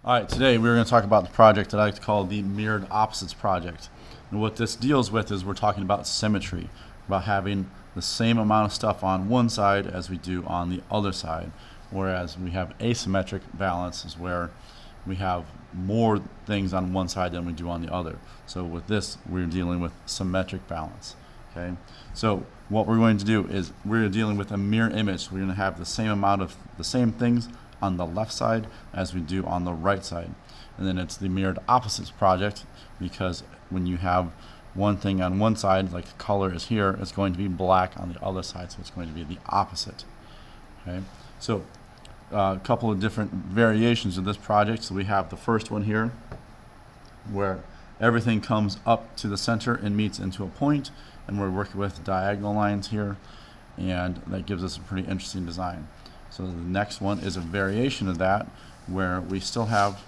All right, today we're going to talk about the project that I like to call the mirrored opposites project. And what this deals with is we're talking about symmetry, about having the same amount of stuff on one side as we do on the other side. Whereas we have asymmetric balance is where we have more things on one side than we do on the other. So with this, we're dealing with symmetric balance. Okay, so what we're going to do is we're dealing with a mirror image. We're going to have the same amount of the same things on the left side as we do on the right side. And then it's the mirrored opposites project, because when you have one thing on one side, like the color is here, it's going to be black on the other side, so it's going to be the opposite. Okay, so a couple of different variations of this project. So we have the first one here where everything comes up to the center and meets into a point, and we're working with diagonal lines here, and that gives us a pretty interesting design. So the next one is a variation of that, where we still have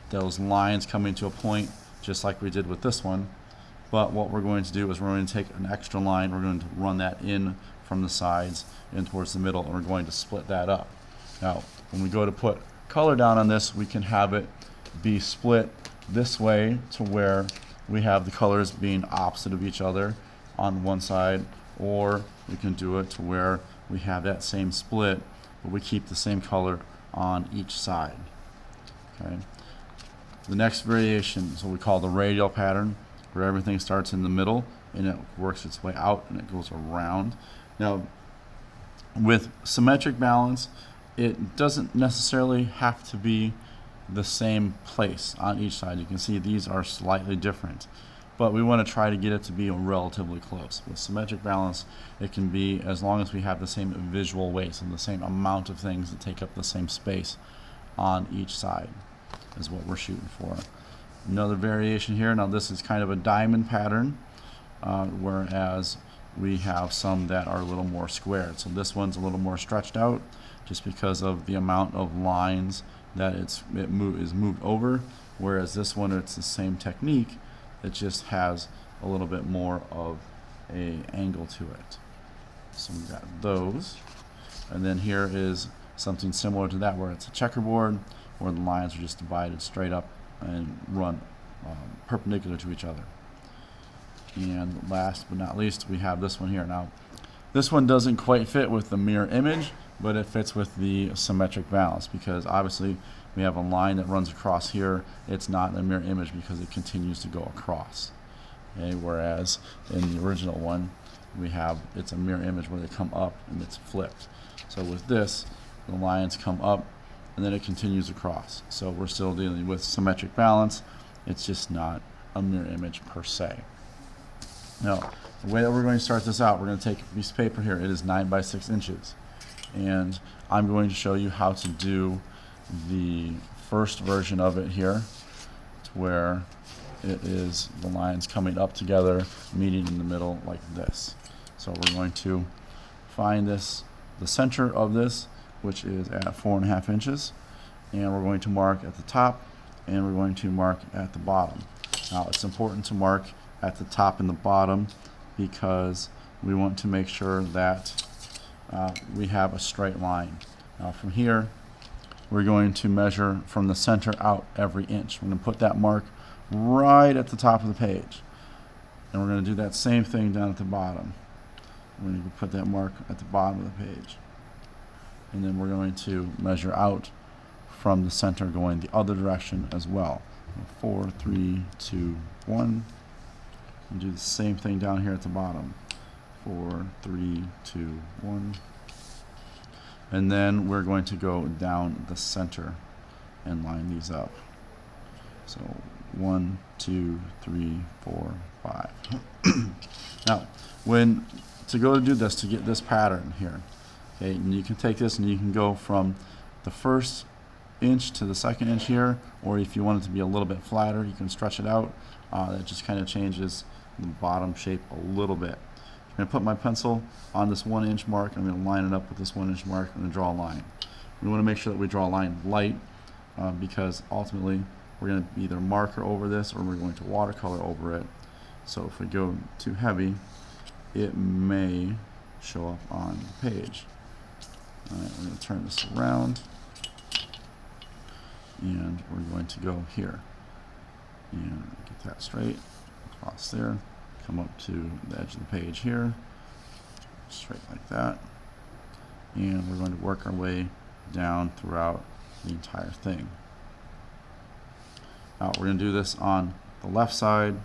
those lines coming to a point just like we did with this one, but what we're going to do is we're going to take an extra line, we're going to run that in from the sides in towards the middle, and we're going to split that up. Now when we go to put color down on this, we can have it be split this way to where we have the colors being opposite of each other on one side, or we can do it to where we have that same split but we keep the same color on each side. Okay. The next variation is what we call the radial pattern, where everything starts in the middle and it works its way out and it goes around. Now with symmetric balance, it doesn't necessarily have to be the same place on each side. You can see these are slightly different, but we want to try to get it to be relatively close. With symmetric balance, it can be as long as we have the same visual weights and the same amount of things that take up the same space on each side is what we're shooting for. Another variation here, now this is kind of a diamond pattern, whereas we have some that are a little more squared. So this one's a little more stretched out just because of the amount of lines that is moved over, whereas this one, it's the same technique, it just has a little bit more of a angle to it. So we got those, and then here is something similar to that, where it's a checkerboard where the lines are just divided straight up and run perpendicular to each other. And last but not least, we have this one here. Now this one doesn't quite fit with the mirror image, but it fits with the symmetric balance, because obviously we have a line that runs across here. It's not a mirror image because it continues to go across. Okay, whereas in the original one, we have it's a mirror image where they come up and it's flipped. So with this, the lines come up and then it continues across. So we're still dealing with symmetric balance. It's just not a mirror image per se. Now, the way that we're going to start this out, we're going to take a piece of paper here. It is 9 by 6 inches. And I'm going to show you how to do the first version of it here, to where it is the lines coming up together, meeting in the middle like this. So we're going to find this, the center of this, which is at 4.5 inches, and we're going to mark at the top, and we're going to mark at the bottom. Now it's important to mark at the top and the bottom because we want to make sure that we have a straight line. Now from here, we're going to measure from the center out every inch. We're going to put that mark right at the top of the page, and we're going to do that same thing down at the bottom. We're going to put that mark at the bottom of the page, and then we're going to measure out from the center going the other direction as well. 4, 3, 2, 1. And do the same thing down here at the bottom. 4, 3, 2, 1. And then we're going to go down the center and line these up. So 1, 2, 3, 4, 5. Now, to go to do this, to get this pattern here, okay, and you can take this and you can go from the first inch to the second inch here, or if you want it to be a little bit flatter, you can stretch it out. That just kind of changes the bottom shape a little bit. I'm going to put my pencil on this 1 inch mark. I'm going to line it up with this 1 inch mark. I'm going to draw a line. We want to make sure that we draw a line light, because ultimately we're going to either marker over this or we're going to watercolor over it. So if we go too heavy, it may show up on the page. All right, we're going to turn this around. and we're going to go here and get that straight across there, come up to the edge of the page here, straight like that, and we're going to work our way down throughout the entire thing. Now we're going to do this on the left side,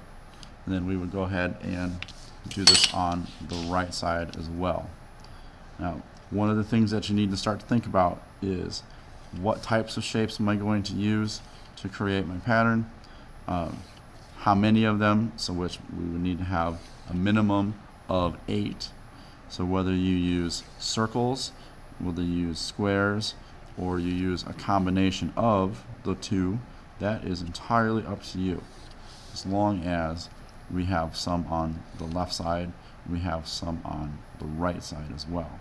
and then we would go ahead and do this on the right side as well. Now, one of the things that you need to start to think about is what types of shapes am I going to use to create my pattern, how many of them, so which we would need to have a minimum of 8. So whether you use circles, whether you use squares, or you use a combination of the two, that is entirely up to you. As long as we have some on the left side, we have some on the right side as well.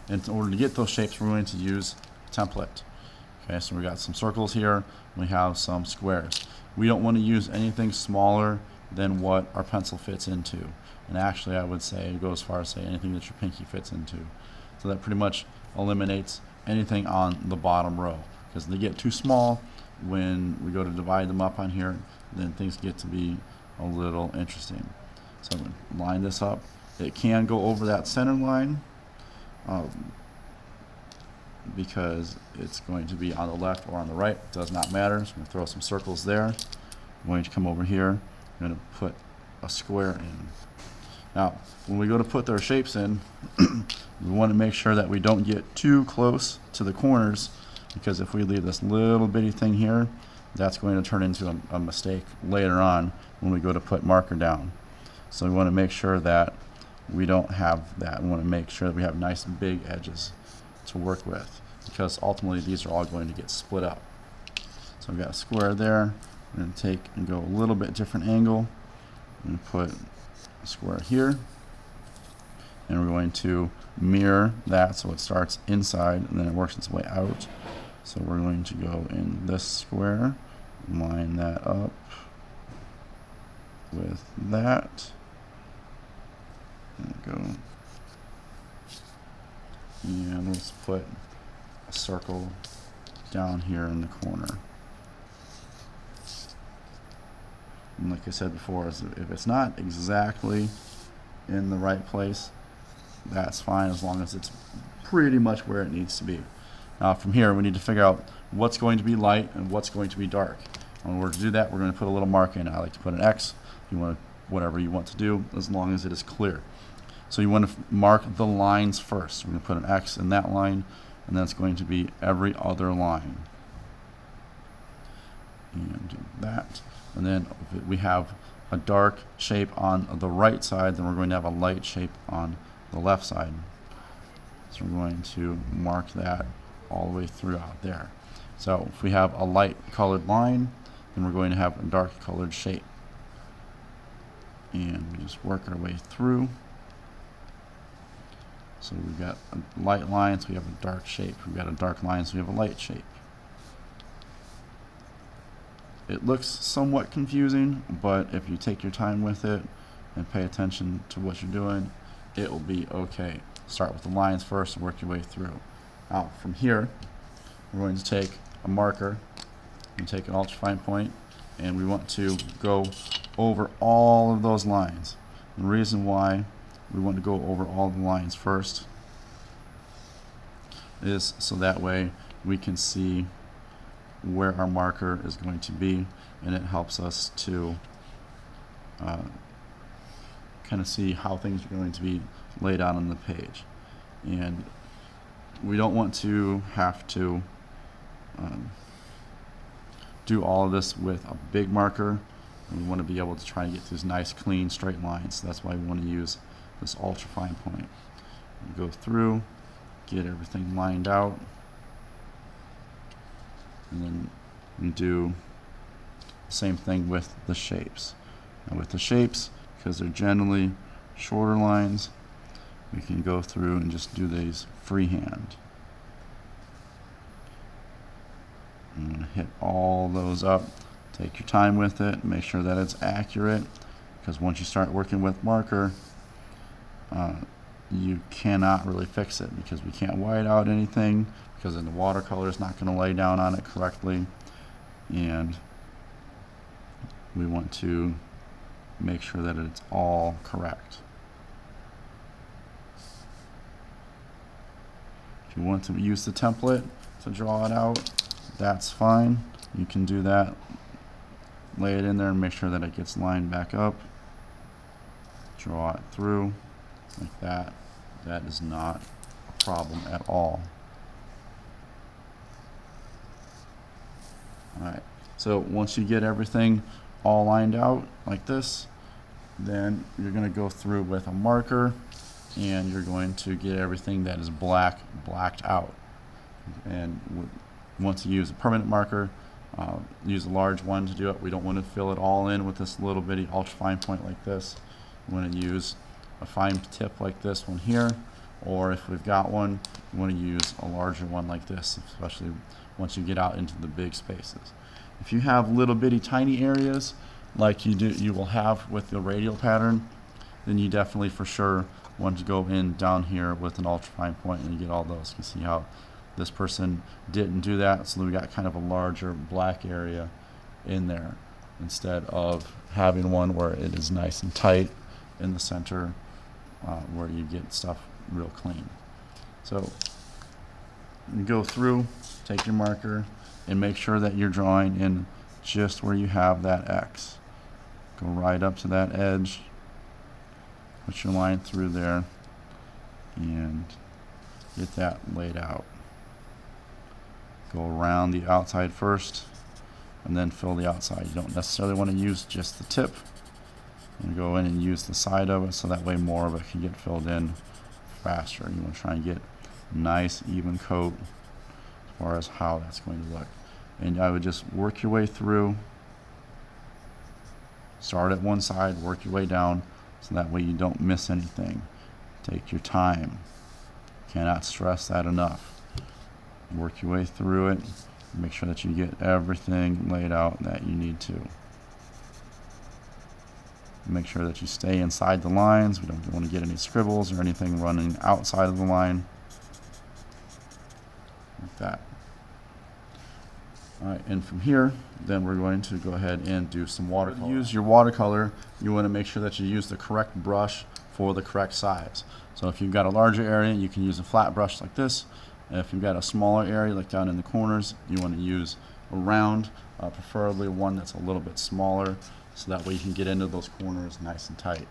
And in order to get those shapes, we're going to use a template. Okay, so we got some circles here, we have some squares. We don't want to use anything smaller than what our pencil fits into. And actually, I would say, go as far as say anything that your pinky fits into. So that pretty much eliminates anything on the bottom row. Because they get too small, when we go to divide them up on here, then things get to be a little interesting. So I'm going to line this up. It can go over that center line because it's going to be on the left or on the right. It does not matter. So I'm going to throw some circles there. I'm going to come over here. I'm going to put a square in. Now, when we go to put their shapes in, we want to make sure that we don't get too close to the corners, because if we leave this little bitty thing here, that's going to turn into a mistake later on when we go to put marker down. So we want to make sure that we don't have that. We want to make sure that we have nice big edges to work with, because ultimately these are all going to get split up. So we've got a square there. We're going to take and go a little bit different angle and put a square here, and we're going to mirror that so it starts inside and then it works its way out. So we're going to go in this square, line that up with that, and go, and let's put a circle down here in the corner. And like I said before, if it's not exactly in the right place, that's fine, as long as it's pretty much where it needs to be. Now from here, we need to figure out what's going to be light and what's going to be dark. In order to do that, we're going to put a little mark in. I like to put an X. You want to, whatever you want to do, as long as it is clear. So you want to mark the lines first. We're going to put an X in that line, and that's going to be every other line. And do that. And then if we have a dark shape on the right side, then we're going to have a light shape on the left side. So we're going to mark that all the way throughout there. So if we have a light colored line, then we're going to have a dark colored shape. And we just work our way through. So we've got a light line, so we have a dark shape. We've got a dark line, so we have a light shape. It looks somewhat confusing, but if you take your time with it and pay attention to what you're doing, it will be okay. Start with the lines first and work your way through. Now from here, we're going to take a marker and take an ultrafine point, and we want to go over all of those lines. The reason why we want to go over all the lines first is so that way we can see where our marker is going to be, and it helps us to kind of see how things are going to be laid out on the page. And we don't want to have to do all of this with a big marker. And we want to be able to try and get these nice clean straight lines. So that's why we want to use this ultrafine point. We go through, get everything lined out, and then we do the same thing with the shapes. And with the shapes, because they're generally shorter lines, we can go through and just do these freehand. I'm going to hit all those up. Take your time with it, make sure that it's accurate, because once you start working with marker, you cannot really fix it because we can't white out anything, because then the watercolor is not going to lay down on it correctly, and we want to make sure that it's all correct. If you want to use the template to draw it out, that's fine. You can do that. Lay it in there and make sure that it gets lined back up. Draw it through like that. That is not a problem at all. Alright, so once you get everything all lined out like this, then you're going to go through with a marker and you're going to get everything that is blacked out. And once you use a permanent marker, use a large one to do it. We don't want to fill it all in with this little bitty ultra fine point like this. We want to use a fine tip like this one here, or if we've got one, you want to use a larger one like this, especially once you get out into the big spaces. If you have little bitty tiny areas like you will have with the radial pattern, then you definitely for sure want to go in down here with an ultra fine point and you get all those. You can see how this person didn't do that, so we got kind of a larger black area in there instead of having one where it is nice and tight in the center, where you get stuff real clean. So you go through, take your marker, and make sure that you're drawing in just where you have that X. Go right up to that edge, put your line through there, and get that laid out. Go around the outside first, and then fill the outside. You don't necessarily want to use just the tip. And go in and use the side of it, so that way more of it can get filled in faster. You want to try and get a nice even coat as far as how that's going to look. And I would just work your way through. Start at one side, work your way down, so that way you don't miss anything. Take your time. Cannot stress that enough. Work your way through it. Make sure that you get everything laid out that you need to. Make sure that you stay inside the lines. We don't want to get any scribbles or anything running outside of the line. Like that. Alright, and from here, then we're going to go ahead and do some watercolor. To use your watercolor, you want to make sure that you use the correct brush for the correct size. So if you've got a larger area, you can use a flat brush like this. And if you've got a smaller area, like down in the corners, you want to use a round, preferably one that's a little bit smaller, so that way you can get into those corners nice and tight.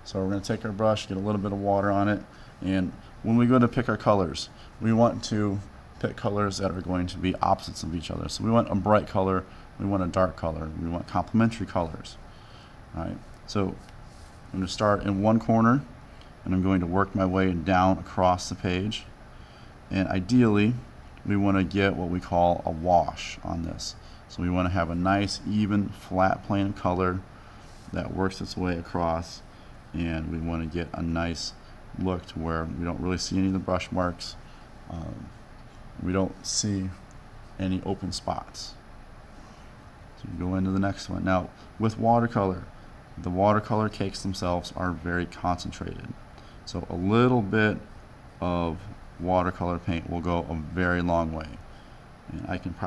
So we're going to take our brush, get a little bit of water on it, and when we go to pick our colors, we want to pick colors that are going to be opposites of each other. So we want a bright color, we want a dark color, we want complementary colors. Alright, so I'm going to start in one corner, and I'm going to work my way down across the page. And ideally, we want to get what we call a wash on this. So we want to have a nice, even, flat plane of color that works its way across, and we want to get a nice look to where we don't really see any of the brush marks. We don't see any open spots. So you go into the next one. Now, with watercolor, the watercolor cakes themselves are very concentrated. So a little bit of watercolor paint will go a very long way. And I can